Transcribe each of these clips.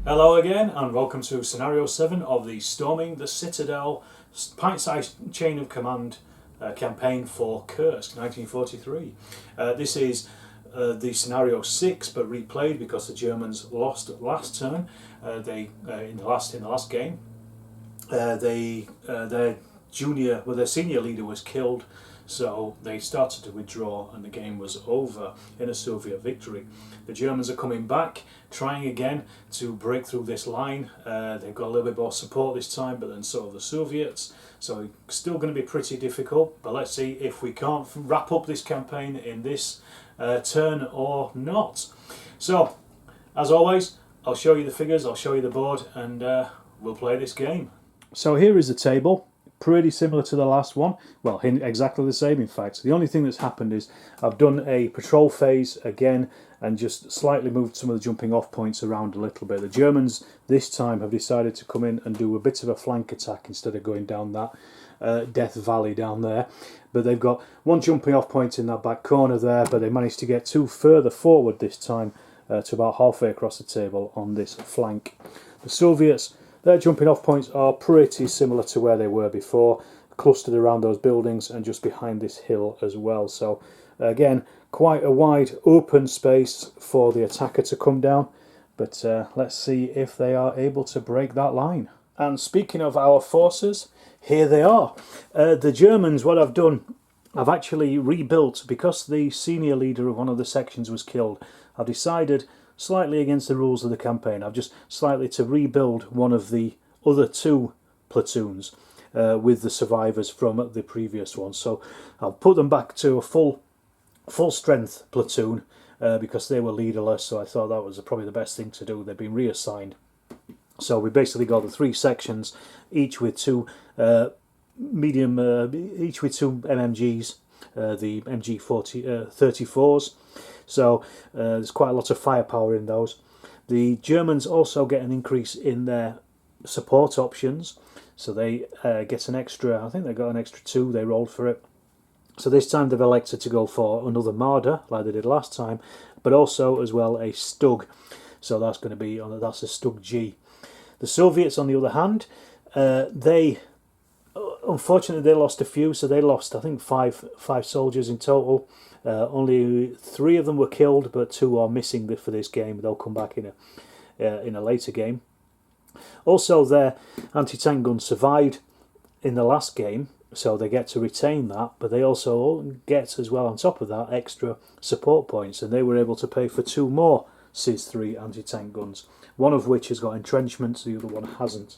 Hello again and welcome to Scenario 7 of the Storming the Citadel Pint-Sized Chain of Command campaign for Kursk 1943. This is the Scenario 6 but replayed because the Germans lost last turn. In the last game their senior leader was killed, so they started to withdraw and the game was over in a Soviet victory. The Germans are coming back, trying again to break through this line. They've got a little bit more support this time, but then so have the Soviets. So it's still going to be pretty difficult, but let's see if we can't wrap up this campaign in this turn or not. So, as always, I'll show you the figures, I'll show you the board, and we'll play this game. So here is the table. Pretty similar to the last one, well, exactly the same in fact. The only thing that's happened is I've done a patrol phase again and just slightly moved some of the jumping off points around a little bit. The Germans this time have decided to come in and do a bit of a flank attack instead of going down that Death Valley down there. But they've got one jumping off point in that back corner there, but they managed to get two further forward this time to about halfway across the table on this flank. The Soviets, their jumping off points are pretty similar to where they were before, clustered around those buildings and just behind this hill as well. So again, quite a wide open space for the attacker to come down, but let's see if they are able to break that line. And speaking of our forces, here they are. The Germans, what I've done, I've actually rebuilt, because the senior leader of one of the sections was killed. I've decided, slightly against the rules of the campaign, I've just slightly to rebuild one of the other two platoons with the survivors from the previous one. So I'll put them back to a full strength platoon because they were leaderless, so I thought that was probably the best thing to do. They've been reassigned. So we basically got the three sections, each with two each with two MMGs, the MG 34s. So there's quite a lot of firepower in those. The Germans also get an increase in their support options, so they get an extra, I think they got an extra 2, they rolled for it. So this time they've elected to go for another Marder, like they did last time, but also as well a Stug. So that's going to be, that's a Stug G. The Soviets, on the other hand, they unfortunately they lost a few, so they lost, I think, five soldiers in total. Only 3 of them were killed, but 2 are missing for this game. They'll come back in a later game. Also, their anti-tank gun survived in the last game, so they get to retain that, but they also get, as well on top of that, extra support points, and they were able to pay for 2 more CIS-3 anti-tank guns, one of which has got entrenchments, the other one hasn't.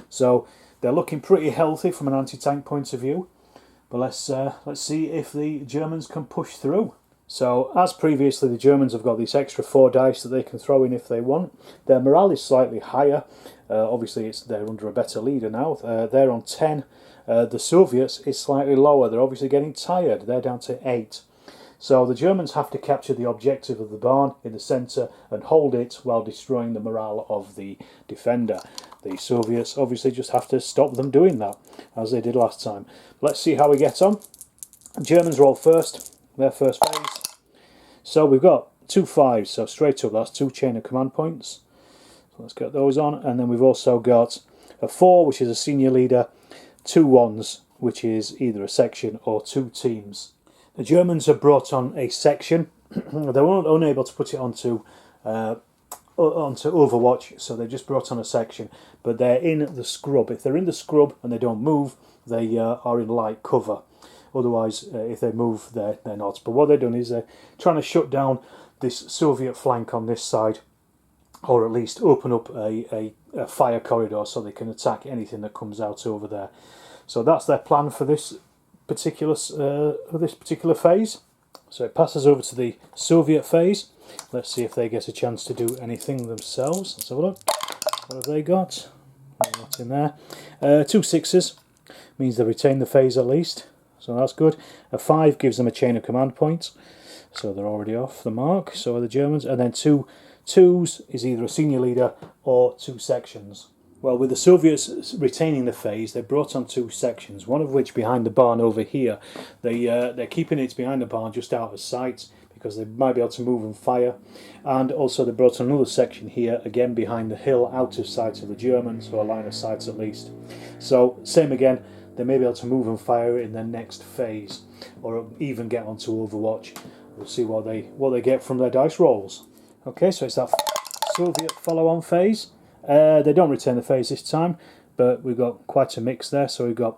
So they're looking pretty healthy from an anti-tank point of view. But let's see if the Germans can push through. So, as previously, the Germans have got these extra 4 dice that they can throw in if they want. Their morale is slightly higher. Obviously, they're under a better leader now. They're on 10. The Soviets is slightly lower. They're obviously getting tired. They're down to 8. So the Germans have to capture the objective of the barn in the centre and hold it while destroying the morale of the defender. The Soviets obviously just have to stop them doing that, as they did last time. Let's see how we get on. Germans roll first, their first phase. So we've got 2 5s, so straight up that's 2 chain of command points. So let's get those on, and then we've also got a 4, which is a senior leader, 2 1s, which is either a section or 2 teams. The Germans have brought on a section. They weren't unable to put it onto Overwatch, so they just brought on a section, but they're in the scrub. If they're in the scrub and they don't move, they are in light cover. Otherwise, if they move, they're not. But what they've done is they're trying to shut down this Soviet flank on this side, or at least open up a fire corridor so they can attack anything that comes out over there. So that's their plan for this particular phase. So it passes over to the Soviet phase. Let's see if they get a chance to do anything themselves. Let's have a look. What have they got? What's in there? 2 6s. Means they retain the phase at least. So that's good. A 5 gives them a chain of command points. So they're already off the mark. So are the Germans. And then 2 2s is either a senior leader or 2 sections. Well, with the Soviets retaining the phase, they brought on 2 sections, one of which behind the barn over here. They're keeping it behind the barn just out of sight, because they might be able to move and fire. And also they brought another section here, again behind the hill, out of sight of the Germans, or a line of sight at least. So same again, they may be able to move and fire in their next phase, or even get onto Overwatch. We'll see what they get from their dice rolls. Okay, so it's that Soviet follow-on phase. They don't retain the phase this time, but we've got quite a mix there. So we've got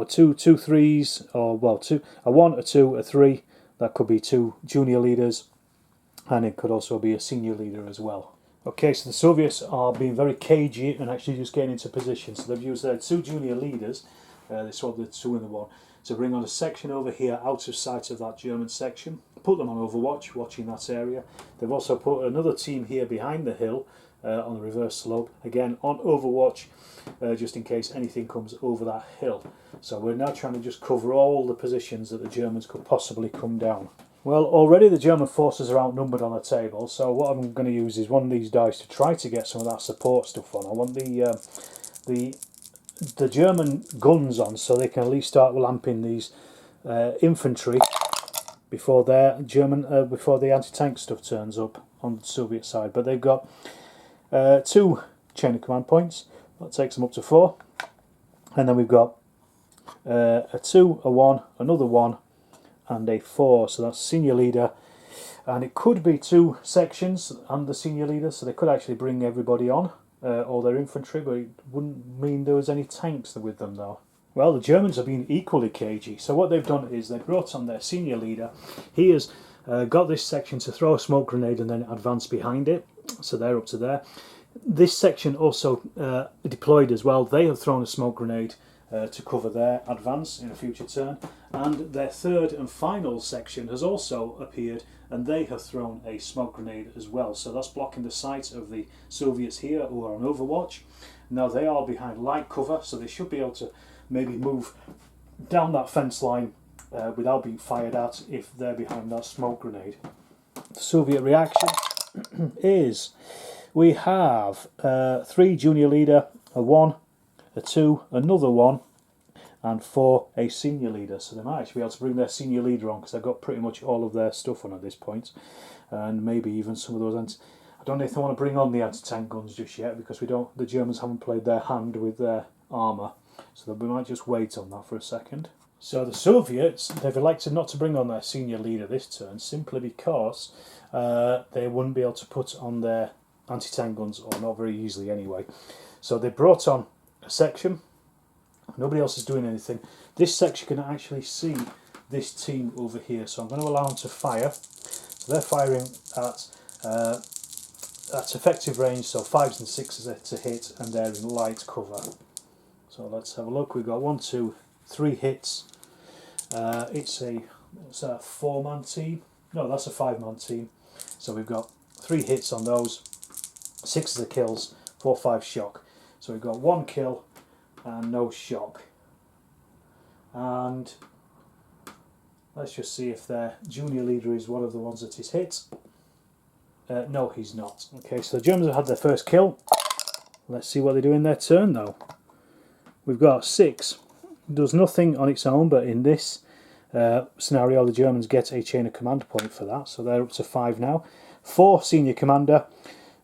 two threes, or well, a 1, a 2, a 3. That could be 2 junior leaders, and it could also be a senior leader as well. Okay, so the Soviets are being very cagey and actually just getting into position. So they've used their 2 junior leaders, they swapped the 2 and the 1, to bring on a section over here out of sight of that German section. Put them on Overwatch, watching that area. They've also put another team here behind the hill, on the reverse slope, again on Overwatch, just in case anything comes over that hill. So we're now trying to just cover all the positions that the Germans could possibly come down. Well, already the German forces are outnumbered on the table, so what I'm going to use is one of these dice to try to get some of that support stuff on. I want the German guns on, so they can at least start lamping these infantry before before the anti-tank stuff turns up on the Soviet side. But they've got 2 chain of command points. That takes them up to 4, and then we've got a 2, a 1, another 1, and a 4. So that's senior leader, and it could be 2 sections and the senior leader, so they could actually bring everybody on, all their infantry, but it wouldn't mean there was any tanks with them though. Well, the Germans have been equally cagey, so what they've done is they've brought on their senior leader. He has got this section to throw a smoke grenade and then advance behind it, so they're up to there. This section also deployed as well. They have thrown a smoke grenade to cover their advance in a future turn, and their 3rd and final section has also appeared, and they have thrown a smoke grenade as well. So that's blocking the sight of the Soviets here who are on Overwatch. Now they are behind light cover, so they should be able to maybe move down that fence line without being fired at if they're behind that smoke grenade. The Soviet reaction is we have 3 junior leader, a 1, a 2, another 1, and 4 a senior leader. So they might actually be able to bring their senior leader on, because they've got pretty much all of their stuff on at this point, and maybe even some of those. I don't know if they want to bring on the anti-tank guns just yet, because the Germans haven't played their hand with their armour, so we might just wait on that for a second. So the Soviets, they've elected not to bring on their senior leader this turn, simply because they wouldn't be able to put on their anti-tank guns, or not very easily anyway. So they brought on a section. Nobody else is doing anything. This section can actually see this team over here, so I'm going to allow them to fire. So they're firing at effective range, so 5s and 6s to hit, and they're in light cover. So let's have a look. We've got 1, 2, 3 hits. It's a 4-man team. No, that's a 5-man team. So we've got 3 hits on those, 6 are kills, 4, 5 shock. So we've got 1 kill and no shock. And let's just see if their junior leader is one of the ones that is hit. No, he's not. Okay, so the Germans have had their first kill. Let's see what they do in their turn though. We've got 6. It does nothing on its own, but in this scenario the Germans get a chain of command point for that, so they're up to 5 now. 4 senior commander,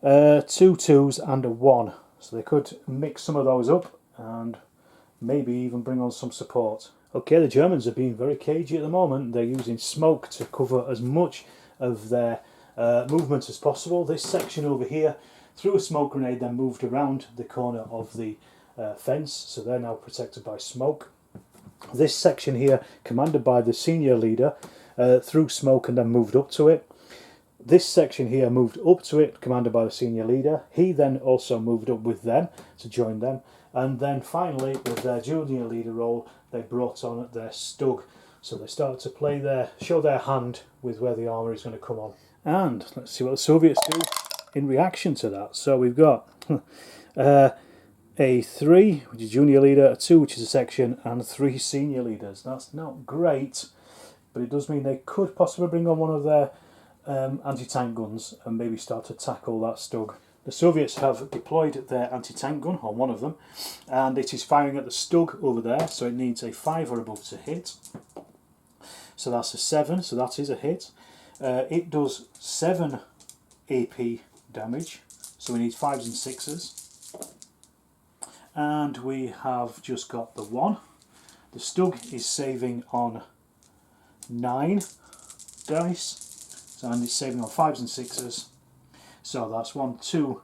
2 2s and a 1. So they could mix some of those up and maybe even bring on some support. Okay, the Germans are being very cagey at the moment. They're using smoke to cover as much of their movement as possible. This section over here threw a smoke grenade, then moved around the corner of the fence, so they're now protected by smoke. This section here, commanded by the senior leader, threw smoke and then moved up to it. This section here moved up to it, commanded by the senior leader. He then also moved up with them to join them. And then finally, with their junior leader role, they brought on their Stug. So they started to show their hand with where the armour is going to come on. And let's see what the Soviets do in reaction to that. So we've got a 3, which is junior leader, a 2, which is a section, and 3 senior leaders. That's not great, but it does mean they could possibly bring on one of their anti-tank guns and maybe start to tackle that Stug. The Soviets have deployed their anti-tank gun on one of them, and it is firing at the Stug over there, so it needs a 5 or above to hit. So that's a 7, so that is a hit. It does 7 AP damage, so we need 5s and 6s. And we have just got the 1. The Stug is saving on 9 dice, and it's saving on 5s and 6s. So that's 1, 2,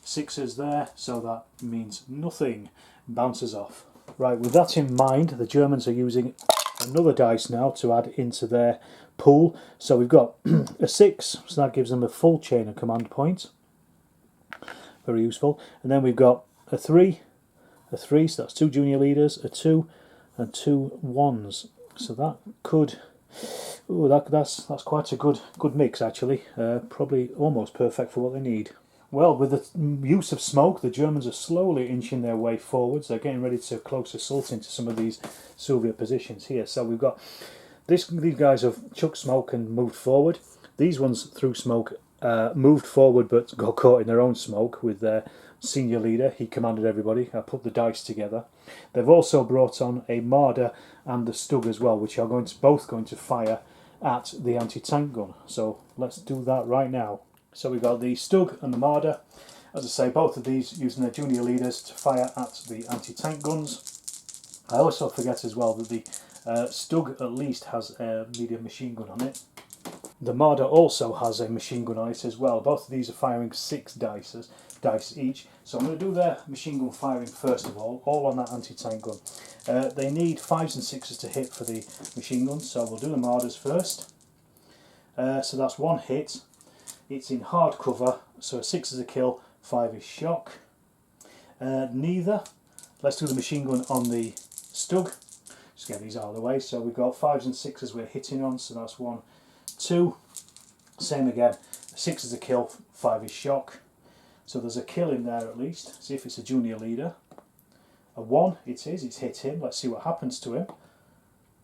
6s there, so that means nothing. Bounces off. Right, with that in mind, the Germans are using another dice now to add into their pool. So we've got a 6, so that gives them a full chain of command points. Very useful. And then we've got a 3, so that's 2 junior leaders, a 2, and 2 1s. So that could... Ooh, that's quite a good mix actually. Probably almost perfect for what they need. Well, with the use of smoke, the Germans are slowly inching their way forwards. They're getting ready to close assault into some of these Soviet positions here. So we've got these guys have chucked smoke and moved forward. These ones through smoke moved forward but got caught in their own smoke with their senior leader. He commanded everybody. I put the dice together. They've also brought on a Marder and the Stug as well, which are both going to fire at the anti-tank gun. So let's do that right now. So we've got the Stug and the Marder. As I say, both of these using their junior leaders to fire at the anti-tank guns. I also forget as well that the Stug at least has a medium machine gun on it. The Marder also has a machine gun on it as well. Both of these are firing 6 dice each. So I'm going to do their machine gun firing first of all on that anti-tank gun. They need 5s and 6s to hit for the machine guns, so we'll do the Marders first. So that's 1 hit. It's in hard cover, so a 6 is a kill, 5 is shock. Neither. Let's do the machine gun on the Stug. Just get these out of the way. So we've got 5s and 6s we're hitting on, so that's 1, 2. Same again. A 6 is a kill, 5 is shock. So there's a kill in there at least. See if it's a junior leader. A 1, it is, it's hit him. Let's see what happens to him.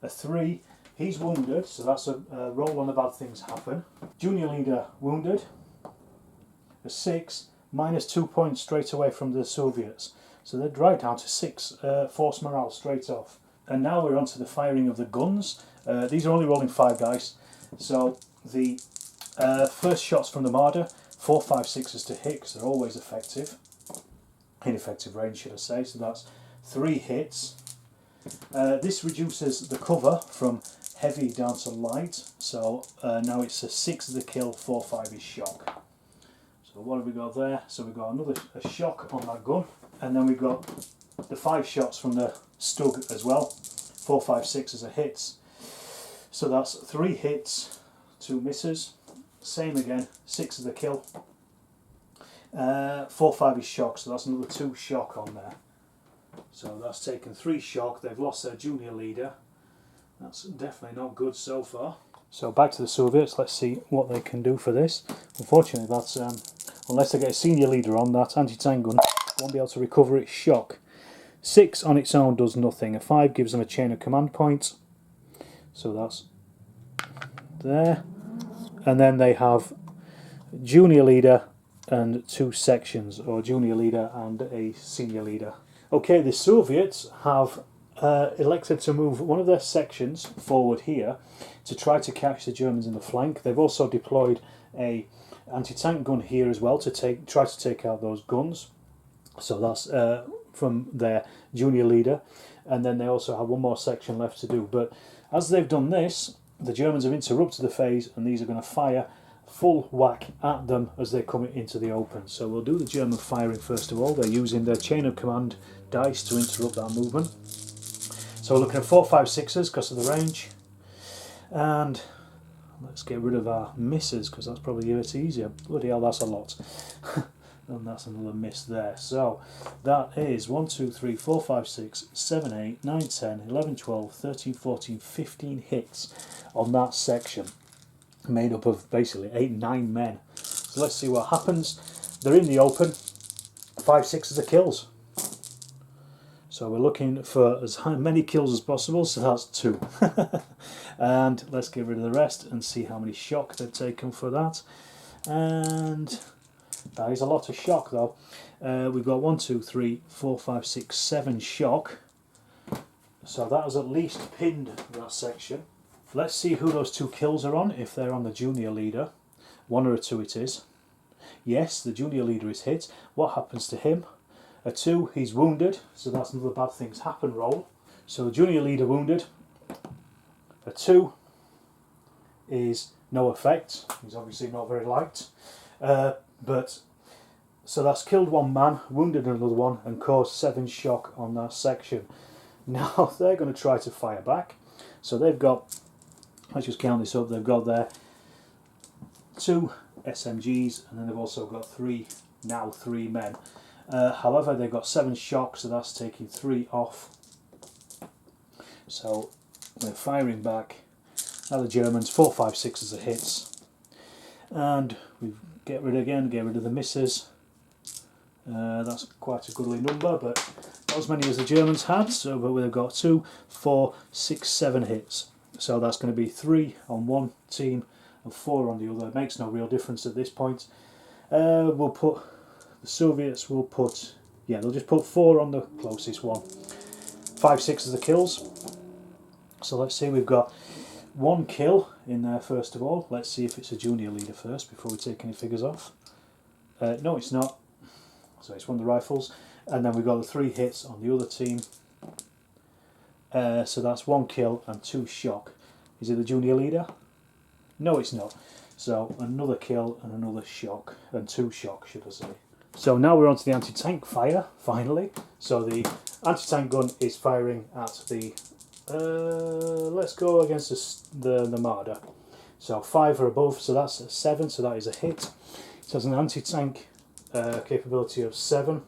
A 3, he's wounded, so that's a roll on the bad things happen. Junior leader wounded. A 6, minus 2 points straight away from the Soviets. So they're right down to 6 force morale straight off. And now we're on to the firing of the guns. These are only rolling 5 dice. So the first shots from the Marder, 4, 5, 6s to hit, because they're always effective. In effective range, should I say. So that's 3 hits. This reduces the cover from heavy down to light. So now it's a 6 is a kill, 4, 5 is shock. So what have we got there? So we've got a shock on that gun. And then we've got the 5 shots from the Stug as well. 4, 5, 6 are hits. So that's 3 hits, 2 misses. Same again, 6 is a kill. 4, 5 is shock, so that's another 2 shock on there. So that's taken 3 shock. They've lost their junior leader. That's definitely not good so far. So back to the Soviets. Let's see what they can do for this. Unfortunately, that's unless they get a senior leader on, that anti-tank gun won't be able to recover its shock. 6 on its own does nothing. A 5 gives them a chain of command points. So that's there. And then they have junior leader and 2 sections, or junior leader and a senior leader. Okay, the Soviets have elected to move one of their sections forward here to try to catch the Germans in the flank. They've also deployed a anti-tank gun here as well to try to take out those guns. So that's from their junior leader, and then they also have one more section left to do. But as they've done this, the Germans have interrupted the phase, and these are going to fire full whack at them as they come into the open. So we'll do the German firing first of all. They're using their chain of command dice to interrupt that movement. So we're looking at 4, 5, 6s because of the range. And let's get rid of our misses because that's probably a bit easier. Bloody hell, that's a lot. And that's another miss there. So that is 1, 2, 3, 4, 5, 6, 7, 8, 9, 10, 11, 12, 13, 14, 15 hits on that section. Made up of basically 8, 9 men. So let's see what happens. They're in the open. 5, 6s are kills. So we're looking for as many kills as possible, so that's 2. And let's get rid of the rest and see how many shock they've taken for that. And that is a lot of shock though. We've got 1, 2, 3, 4, 5, 6, 7 shock. So that has at least pinned that section. Let's see who those 2 kills are on, if they're on the junior leader. 1 or a 2 it is. Yes, the junior leader is hit. What happens to him? A 2, he's wounded, so that's another bad things happen roll. So the junior leader wounded. A 2 is no effect. He's obviously not very liked. But so that's killed 1 man, wounded another 1, and caused 7 shock on that section. Now they're going to try to fire back. So they've got, let's just count this up, they've got their 2 SMGs, and then they've also got 3 men. However, they've got 7 shock, so that's taking 3 off. So they're firing back. Now the Germans, 4, 5, 6s are hits. And we get rid of the misses. That's quite a goodly number, but not as many as the Germans had. So, but we've got 2, 4, 6, 7 hits. So that's going to be 3 on one team and 4 on the other. It makes no real difference at this point. We'll put the Soviets. Will put they'll just put 4 on the closest one. 5, 6 are the kills. So let's see, we've got 1 kill in there first of all. Let's see if it's a junior leader first before we take any figures off. No, it's not. So it's one of the rifles. And then we've got the 3 hits on the other team. So that's 1 kill and 2 shock. Is it the junior leader? No, it's not. So another kill and another shock, and 2 shock, should I say. So now we're on to the anti-tank fire, finally. So the anti-tank gun is firing at the let's go against the Marder. So 5 or above, so that's a 7, so that is a hit. It has an anti-tank capability of 7,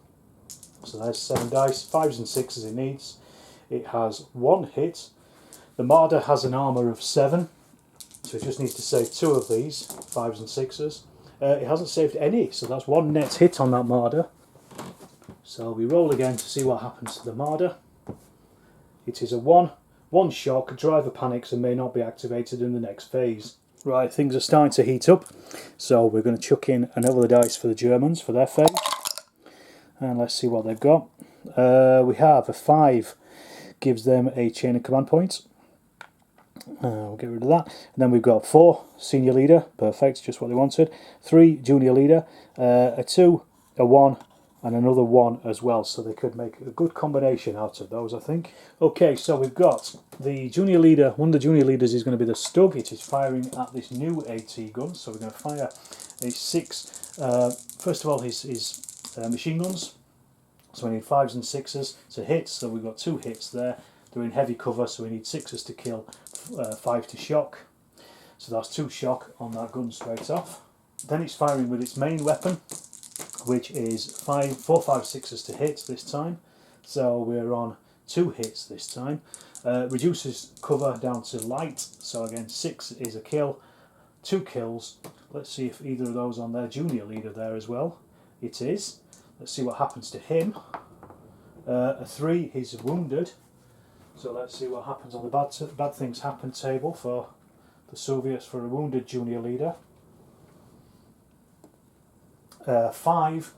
so there's 7 dice, 5s and 6s it needs. It has 1 hit. The Marder has an armour of 7, so it just needs to save 2 of these, 5s and 6s. It hasn't saved any, so that's 1 net hit on that Marder. So we roll again to see what happens to the Marder. It is a 1 shock, driver panics and may not be activated in the next phase. Right, things are starting to heat up, so we're going to chuck in another dice for the Germans for their phase. And let's see what they've got. We have a 5, gives them a chain of command points. We'll get rid of that. And then we've got 4, senior leader, perfect, just what they wanted. 3, junior leader, a 2, a 1, and another 1 as well, so they could make a good combination out of those, I think. Okay, so we've got the junior leader. One of the junior leaders is going to be the Stug. It is firing at this new AT gun, so we're going to fire a 6. First of all, his machine guns, so we need 5s and 6s to hit, so we've got 2 hits there. They're in heavy cover, so we need 6s to kill, 5 to shock, so that's 2 shock on that gun straight off. Then it's firing with its main weapon, which is 4, 5, 6s to hit this time, so we're on 2 hits this time. Reduces cover down to light, so again 6 is a kill, 2 kills. Let's see if either of those on their junior leader there as well. It is. Let's see what happens to him. A 3, he's wounded, so let's see what happens on the bad things happen table for the Soviets for a wounded junior leader. 5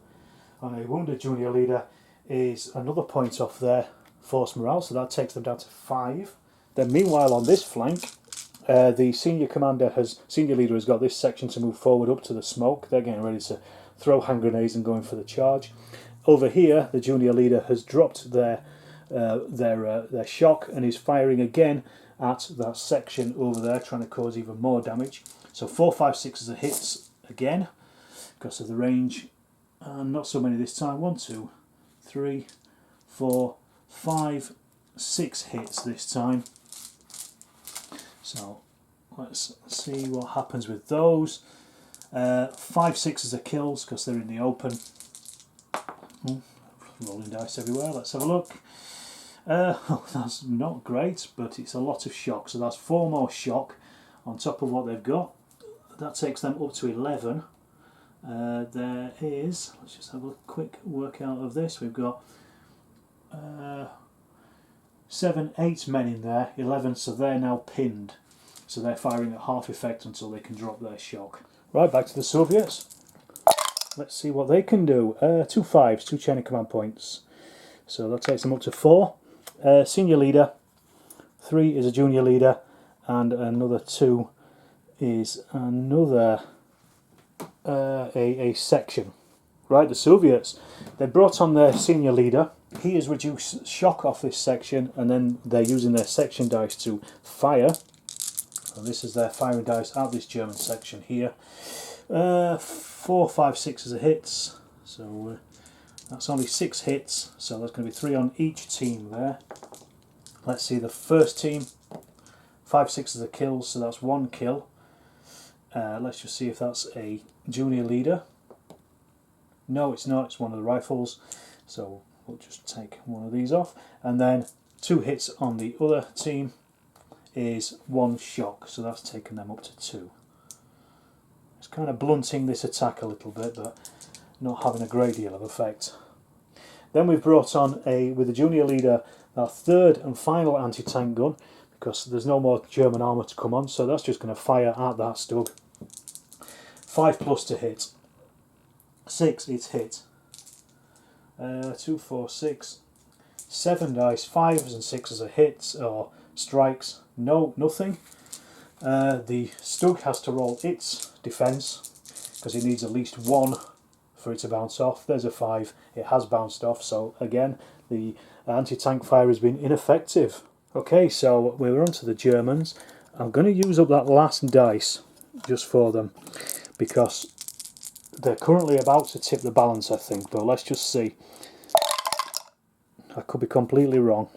on a wounded junior leader is another point off their force morale, so that takes them down to 5. Then meanwhile on this flank, the senior leader has got this section to move forward up to the smoke. They're getting ready to throw hand grenades and going for the charge. Over here, the junior leader has dropped their shock and is firing again at that section over there, trying to cause even more damage. So 4, 5, 6 are hits again because of the range, and not so many this time. 1, 2, 3, 4, 5, 6 hits this time. So let's see what happens with those. 5, 6s are kills because they're in the open. Rolling dice everywhere. Let's have a look. That's not great, but it's a lot of shock. So that's 4 more shock on top of what they've got. That takes them up to 11. There is, let's just have a quick workout of this. We've got 7, 8 men in there, 11, so they're now pinned. So they're firing at half effect until they can drop their shock. Right, back to the Soviets. Let's see what they can do. 2 5s, 2 chain of command points. So that takes them up to 4. Senior leader, 3 is a junior leader, and another 2 is another a section. Right, the Soviets, they brought on their senior leader. He has reduced shock off this section, and then they're using their section dice to fire. And this is their firing dice at this German section here. 4, 5, 6 is a hits, so that's only 6 hits, so there's going to be 3 on each team there. Let's see the first team. 5, 6 is a kill, so that's 1 kill. Let's just see if that's a junior leader. No, it's not, it's one of the rifles, so we'll just take one of these off. And then 2 hits on the other team is 1 shock, so that's taken them up to 2. It's kind of blunting this attack a little bit, but not having a great deal of effect. Then we've brought on, with the junior leader, our 3rd and final anti-tank gun, because there's no more German armour to come on, so that's just going to fire at that Stug. 5+ to hit. 6, it's hit. 2, 4, 6, 7 dice, 5s and 6s are hits or strikes. No, nothing. The Stug has to roll its defence because it needs at least 1 for it to bounce off. There's a 5, it has bounced off, so again the anti-tank fire has been ineffective. Okay, so we're on to the Germans. I'm going to use up that last dice just for them because they're currently about to tip the balance, I think, but let's just see. I could be completely wrong.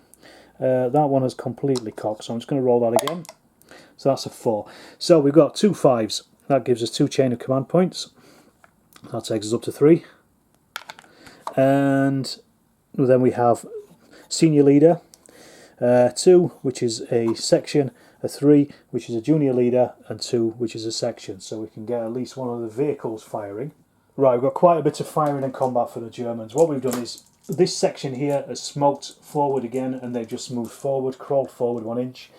That one is completely cocked, so I'm just going to roll that again. So that's a 4. So we've got 2 5s. That gives us 2 chain of command points. That takes us up to 3. And then we have senior leader, 2, which is a section, a 3, which is a junior leader, and 2, which is a section. So we can get at least one of the vehicles firing. Right, we've got quite a bit of firing and combat for the Germans. What we've done is, this section here has smoked forward again, and they've just moved forward, crawled forward 1 inch.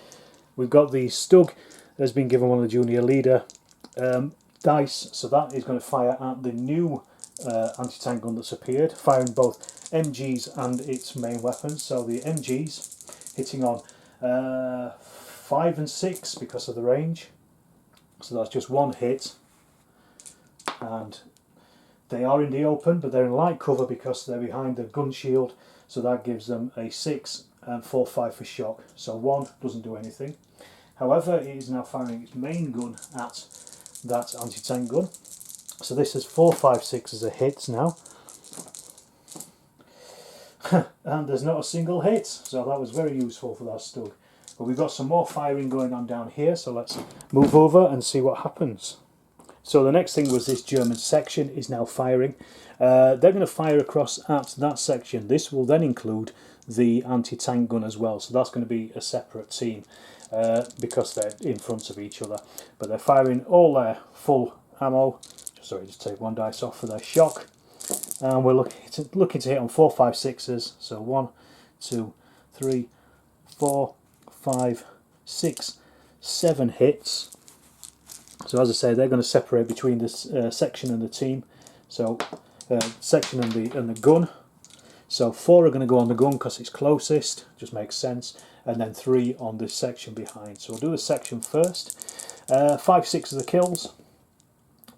We've got the Stug has been given one of the junior leader dice, so that is going to fire at the new anti-tank gun that's appeared, firing both MGs and its main weapons. So the MGs hitting on 5 and 6 because of the range, so that's just 1 hit, and they are in the open, but they're in light cover because they're behind the gun shield, so that gives them a 6 and 4, 5 for shock, so 1 doesn't do anything. However, it is now firing its main gun at that anti-tank gun, so this is 4, 5, 6 as a hit now. And there's not a single hit, so that was very useful for that Stug. But we've got some more firing going on down here, so let's move over and see what happens. So the next thing was this German section is now firing. They're going to fire across at that section. This will then include the anti-tank gun as well, so that's going to be a separate team because they're in front of each other. But they're firing all their full ammo. Sorry, just take 1 dice off for their shock. And we're looking to hit on 4, 5, 6s. So 1, 2, 3, 4, 5, 6, 7 hits. So as I say, they're going to separate between this section and the team. So section and the gun. So 4 are going to go on the gun because it's closest, just makes sense, and then 3 on this section behind. So we'll do the section first. 5, 6 are the kills.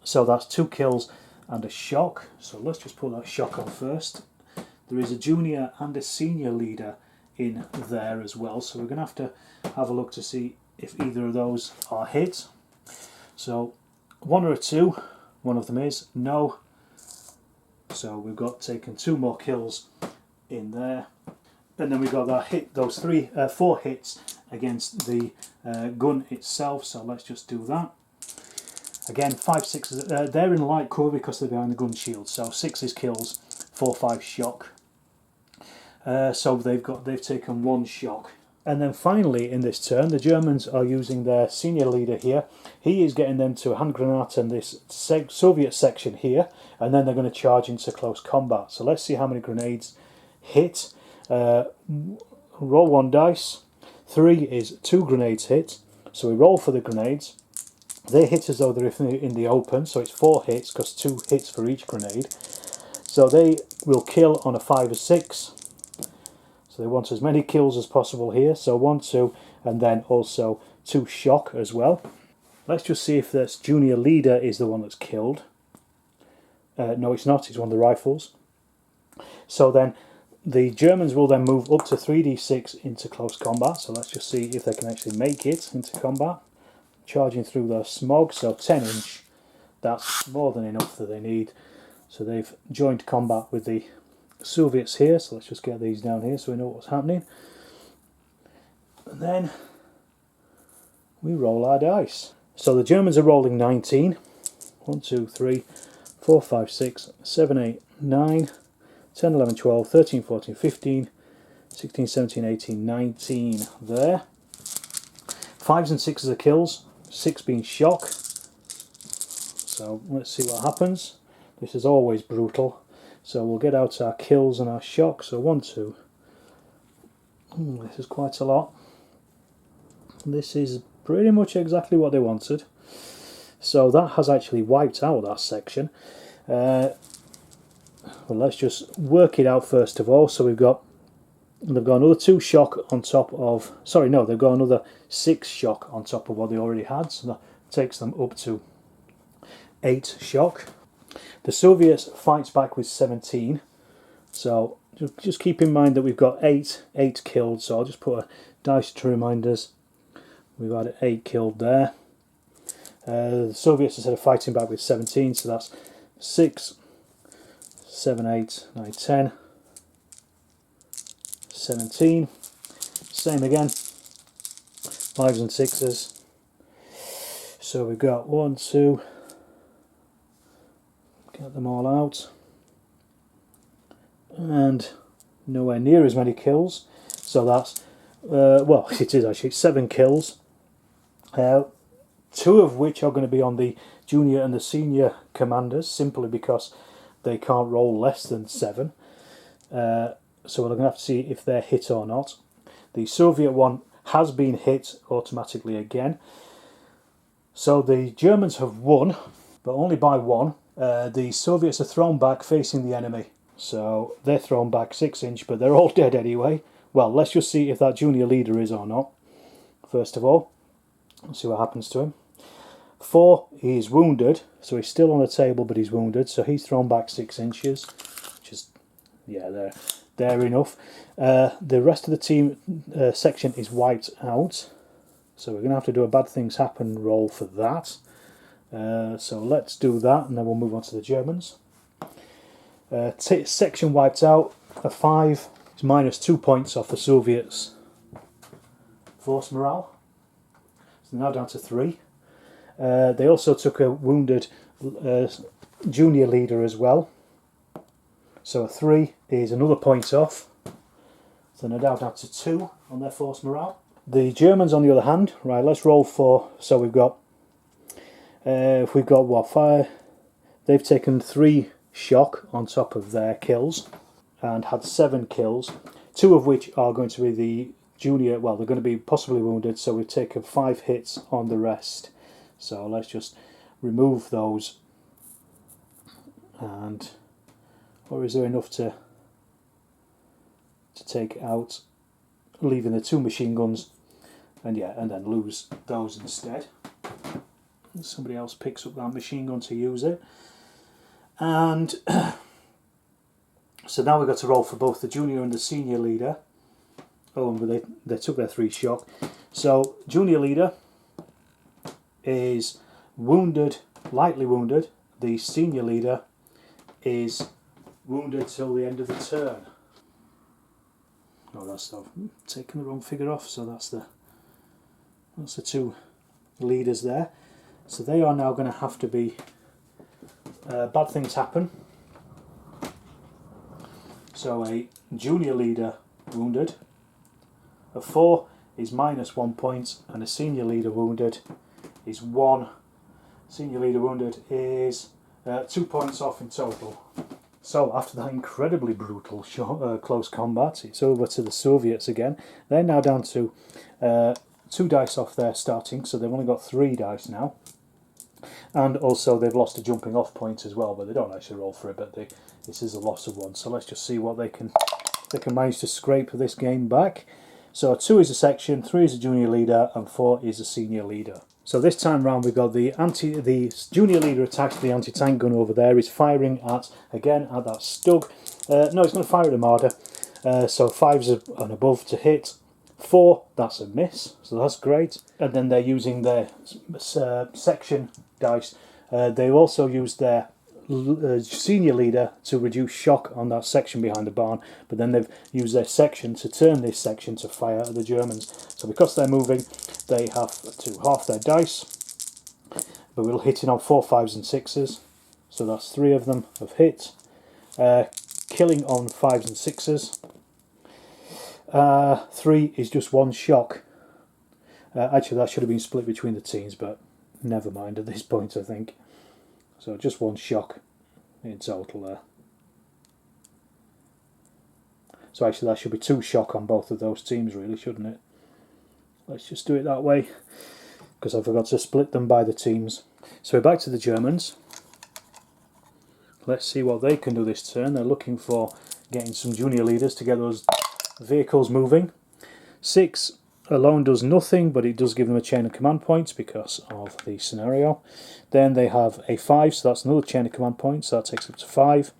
So that's 2 kills and a shock. So let's just put that shock on first. There is a junior and a senior leader in there as well, so we're going to have a look to see if either of those are hit. So 1 or a 2, one of them is no. So we've got taken 2 more kills in there, and then we've got that hit, those 4 hits against the gun itself. So let's just do that. Again, 5, 6, they're in light cover because they're behind the gun shield. So 6 is kills, 4, 5 shock. So they've taken 1 shock. And then finally in this turn, the Germans are using their senior leader here. He is getting them to a hand grenade in this Soviet section here, and then they're going to charge into close combat. So let's see how many grenades hit. Roll 1 dice. 3 is 2 grenades hit. So we roll for the grenades. They hit as though they're in the open, so it's 4 hits because 2 hits for each grenade. So they will kill on a 5 or 6. So they want as many kills as possible here. So 1, 2, and then also 2 shock as well. Let's just see if this junior leader is the one that's killed. No, it's not. It's one of the rifles. So then the Germans will then move up to 3d6 into close combat. So let's just see if they can actually make it into combat. Charging through their smog, so 10 inch. That's more than enough that they need. So they've joined combat with the Soviets here. So let's just get these down here so we know what's happening. And then we roll our dice. So the Germans are rolling 19. 1, 2, 3, 4, 5, 6, 7, 8, 9, 10, 11, 12, 13, 14, 15, 16, 17, 18, 19 there. 5s and 6s are kills, 6 being shock. So let's see what happens. This is always brutal. So we'll get out our kills and our shock. So 1, 2. This is quite a lot. This is pretty much exactly what they wanted. So that has actually wiped out that section. Well, let's just work it out first of all. So they've got another 2 shock on top of, sorry, no, they've got another 6 shock on top of what they already had. So that takes them up to 8 shock. The Soviets fights back with 17. So just keep in mind that we've got 8 killed. So I'll just put a dice to remind us. We've had 8 killed there. The Soviets instead of fighting back with 17, so that's 6, 7, 8, 9, 10, 17. Same again, 5s and 6s. So we've got 1, 2, get them all out, and nowhere near as many kills. So that's, well, it is actually 7 kills. 2 of which are going to be on the junior and the senior commanders, simply because they can't roll less than 7. So we're going to have to see if they're hit or not. The Soviet one has been hit automatically again. So the Germans have won, but only by 1. The Soviets are thrown back facing the enemy. So they're thrown back 6 inch, but they're all dead anyway. Well, let's just see if that junior leader is or not. First of all, let's see what happens to him. 4, he's wounded, so he's still on the table, but he's wounded, so he's thrown back 6 inches, which is, yeah, they're enough. The rest of the team section is wiped out, so we're going to have to do a bad things happen roll for that. So let's do that, and then we'll move on to the Germans. Section wiped out, a 5 is minus 2 points off the Soviets' force morale. So now down to 3. They also took a wounded junior leader as well. So a 3 is another point off. So they're now down to 2 on their force morale. The Germans, on the other hand, right, let's roll for, so we've got what, 5? They've taken 3 shock on top of their kills and had 7 kills, 2 of which are going to be the junior, well, they're going to be possibly wounded, so we've taken 5 hits on the rest. So let's just remove those, and or is there enough to take out, leaving the 2 machine guns, and yeah, and then lose those instead. Somebody else picks up that machine gun to use it, and so now we've got to roll for both the junior and the senior leader. Oh, but they took their 3 shock. So junior leader is wounded, lightly wounded. The senior leader is wounded till the end of the turn. Oh, that's taking the wrong figure off. So that's the 2 leaders there. So they are now going to have to be bad things happen. So a junior leader wounded. A 4 is minus 1 point, and a senior leader wounded is 1. Senior leader wounded is 2 points off in total. So after that incredibly brutal close combat, it's over to the Soviets again. They're now down to 2 dice off their starting, so they've only got 3 dice now. And also they've lost a jumping off point as well, but they don't actually roll for it, but this is a loss of 1. So let's just see what they can manage to scrape this game back. So 2 is a section, 3 is a junior leader, and 4 is a senior leader. So this time round we've got the junior leader attacks the anti-tank gun over there. He's firing at that stug. No, he's going to fire at a marder. So 5's and above to hit. 4, that's a miss, so that's great. And then they're using their section dice. They also use their senior leader to reduce shock on that section behind the barn, but then they've used their section to turn this section to fire at the Germans. So because they're moving, they have to half their dice, but we're hitting on 4, 5s and 6s, so that's 3 of them have hit. Killing on 5s and 6s. 3 is just 1 shock. Actually, that should have been split between the teams, but never mind at this point, I think. So just 1 shock in total there. So actually that should be 2 shock on both of those teams really, shouldn't it? Let's just do it that way, because I forgot to split them by the teams. So we're back to the Germans. Let's see what they can do this turn. They're looking for getting some junior leaders to get those vehicles moving. 6 alone does nothing, but it does give them a chain of command points because of the scenario. Then they have a 5, so that's another chain of command points, so that takes up to 5.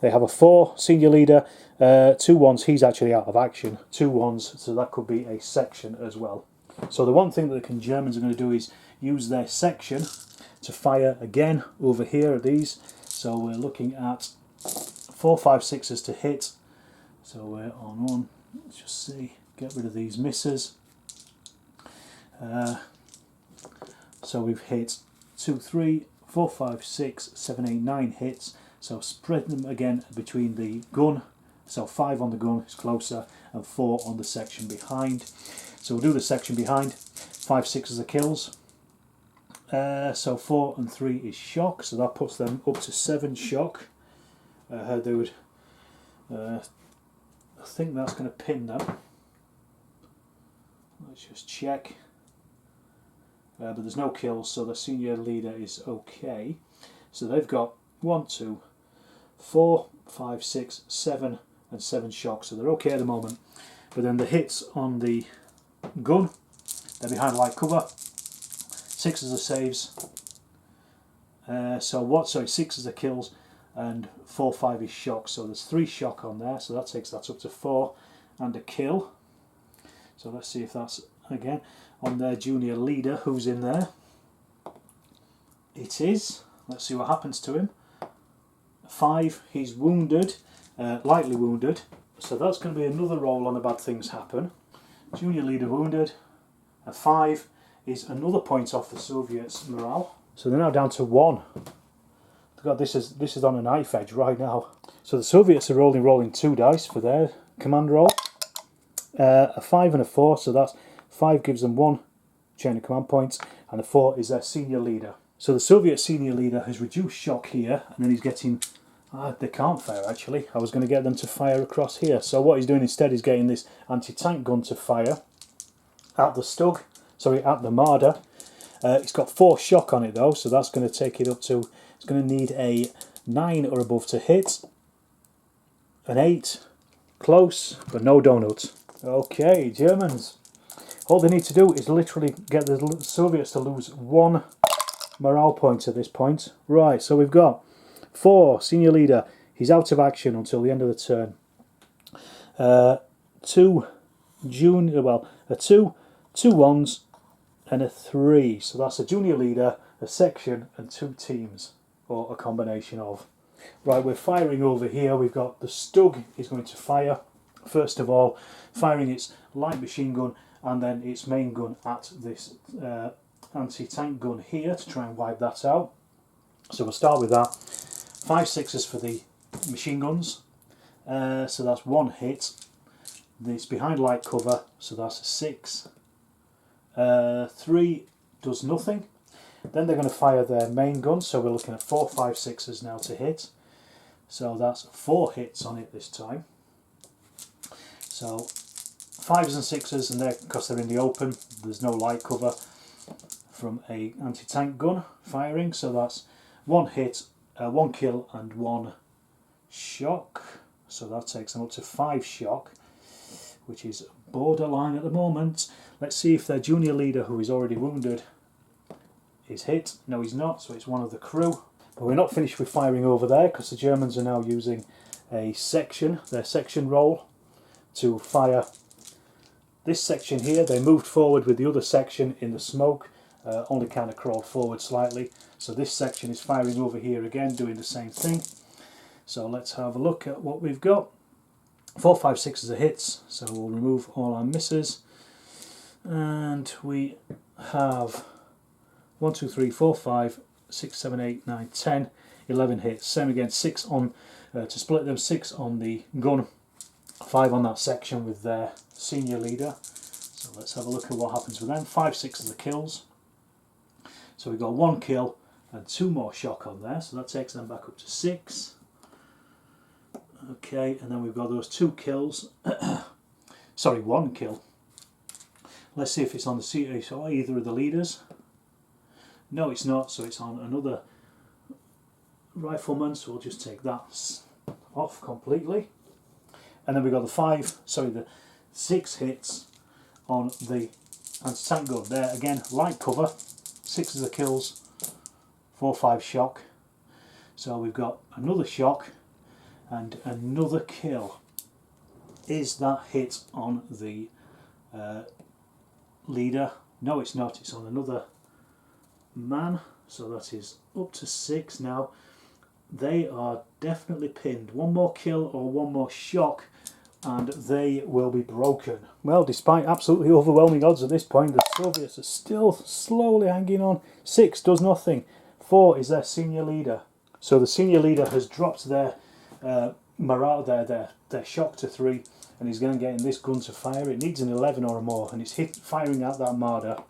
They have a 4, senior leader, 2 1s, he's actually out of action, 2 1s, so that could be a section as well. So the one thing that the Germans are going to do is use their section to fire again over here at these. So we're looking at 4, 5, 6s to hit. So we're on 1, let's just see, get rid of these misses. So we've hit 2, 3, 4, 5, 6, 7, 8, 9 hits. So spread them again between the gun. So 5 on the gun is closer and 4 on the section behind. So we'll do the section behind. 5, 6 are kills. So 4 and 3 is shock. So that puts them up to 7 shock. They would. I think that's going to pin them. Let's just check. But there's no kills, so the senior leader is okay. So they've got 1, 2, 4, 5, 6, 7 and 7 shocks, so they're okay at the moment. But then the hits on the gun, they're behind light cover. 6 are saves. 6 are kills and 4, 5 is shock, so there's 3 shock on there, so that takes that up to 4 and a kill. So let's see if that's again on their junior leader, who's in there. It is. Let's see what happens to him. 5, he's wounded, lightly wounded, so that's going to be another roll on the bad things happen. Junior leader wounded. A 5 is another point off the Soviets' morale. So they're now down to 1. God, this is on a knife edge right now. So the Soviets are rolling 2 dice for their command roll. A 5 and a 4, so that's 5 gives them 1 chain of command points, and a 4 is their senior leader. So the Soviet senior leader has reduced shock here, and then he's getting... they can't fire actually. I was going to get them to fire across here. So what he's doing instead is getting this anti-tank gun to fire at the stug, sorry, at the marder. It's got 4 shock on it though, so that's going to take it up to... It's going to need a 9 or above to hit. An 8, close, but no donut. Okay, Germans. All they need to do is literally get the Soviets to lose 1 morale point at this point. Right, so we've got 4, senior leader. He's out of action until the end of the turn. 2 junior, well, a 2, 2 1s, and a 3. So that's a junior leader, a section, and 2 teams, or a combination of. Right, we're firing over here. We've got the stug is going to fire. First of all, firing its light machine gun and then its main gun at this anti-tank gun here to try and wipe that out. So we'll start with that. 5 6s for the machine guns. So that's 1 hit. It's behind light cover, so that's a 6. 3 does nothing. Then they're going to fire their main gun, so we're looking at 4 5 6s now to hit. So that's 4 hits on it this time. So 5s and 6s, and because they're in the open, there's no light cover from a anti-tank gun firing, so that's 1 hit, 1 kill and 1 shock. So that takes them up to 5 shock, which is borderline at the moment. Let's see if their junior leader, who is already wounded, is hit. No, he's not, so it's one of the crew. But we're not finished with firing over there, because the Germans are now using a section, their section roll, to fire this section here. They moved forward with the other section in the smoke, only kind of crawled forward slightly. So this section is firing over here again, doing the same thing. So let's have a look at what we've got. 4, 5, 6 are hits, so we'll remove all our misses. And we have 1, 2, 3, 4, 5, 6, 7, 8, 9, 10, 11 hits. Same again, 6 on, to split them, 6 on the gun, 5 on that section with their senior leader. So let's have a look at what happens with them. 5, 6 are the kills. So we've got 1 kill and 2 more shock on there, so that takes them back up to 6. Okay, and then we've got those 2 kills. Sorry, 1 kill. Let's see if it's on the so either of the leaders. No, it's not, so it's on another rifleman, so we'll just take that off completely. And then we've got the 6 hits on the anti-tank gun. There again, light cover, 6 of the kills, 4, 5 shock. So we've got another shock and another kill. Is that hit on the leader? No, it's not, it's on another man. So that is up to 6 now. They are definitely pinned. 1 more kill or 1 more shock and they will be broken. Well, despite absolutely overwhelming odds at this point, the Soviets are still slowly hanging on. 6 does nothing. 4 is their senior leader. So the senior leader has dropped their morale, their shock to 3, and he's going to get in this gun to fire. It needs an 11 or more, and it's firing out that Marder.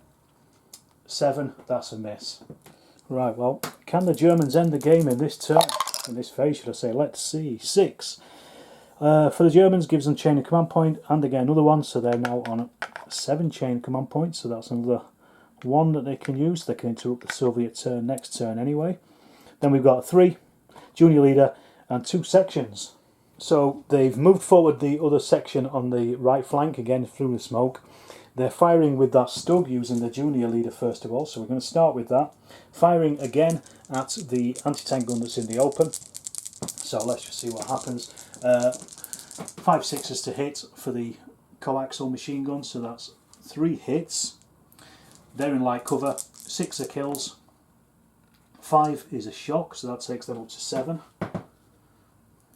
7, that's a miss. Right, well, can the Germans end the game in this turn? In this phase, should I say? Let's see. 6. For the Germans, gives them chain of command point, and they get another one, so they're now on 7 chain command points, so that's another 1 that they can use. They can interrupt the Soviet turn next turn anyway. Then we've got 3, junior leader, and 2 sections. So they've moved forward the other section on the right flank, again through the smoke. They're firing with that Stug, using the junior leader first of all, so we're going to start with that. Firing again at the anti-tank gun that's in the open. So let's just see what happens. 5 6s to hit for the coaxial machine gun, so that's 3 hits. They're in light cover. 6 are kills. 5 is a shock, so that takes them up to 7.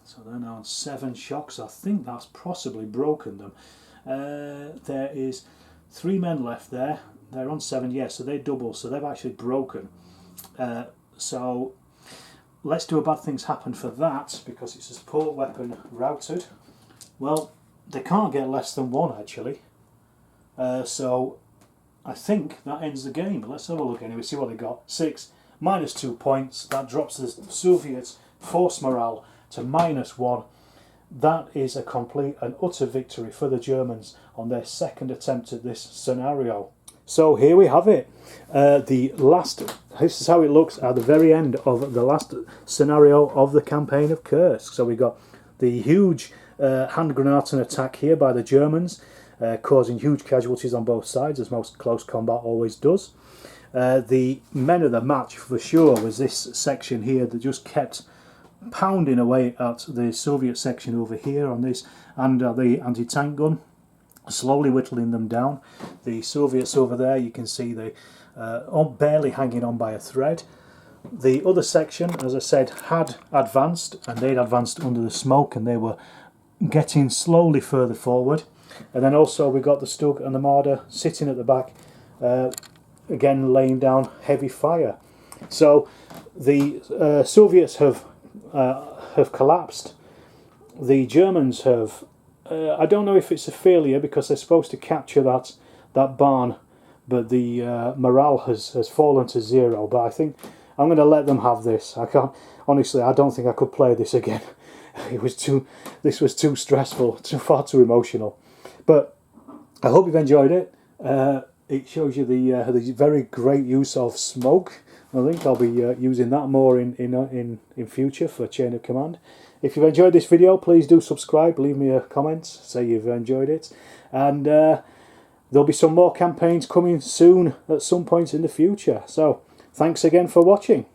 So they're now on 7 shocks. I think that's possibly broken them. There is 3 men left there. They're on 7, yes, so they double, so they've actually broken. So let's do a bad things happen for that, because it's a support weapon routed. Well, they can't get less than 1 actually. So I think that ends the game. Let's have a look anyway, see what they got. 6, minus 2 points. That drops the Soviets' force morale to -1. That is a complete and utter victory for the Germans on their second attempt at this scenario. So here we have it. This is how it looks at the very end of the last scenario of the campaign of Kursk. So we got the huge hand grenade attack here by the Germans, causing huge casualties on both sides, as most close combat always does. The men of the match for sure was this section here that just kept pounding away at the Soviet section over here on this, and the anti-tank gun, slowly whittling them down. The Soviets over there, you can see they barely hanging on by a thread. The other section, as I said, had advanced, and they'd advanced under the smoke, and they were getting slowly further forward. And then also we got the Stug and the Marder sitting at the back, again laying down heavy fire. So the Soviets have collapsed. The Germans have, I don't know if it's a failure, because they're supposed to capture that barn, but the morale has fallen to 0. But I think I'm going to let them have this. I can't, honestly, I don't think I could play this again. This was too stressful, far too emotional. But I hope you've enjoyed it. It shows you the very great use of smoke I think I'll be using that more in future for chain of command. If you've enjoyed this video, please do subscribe, leave me a comment, say you've enjoyed it, and there'll be some more campaigns coming soon at some point in the future. So thanks again for watching.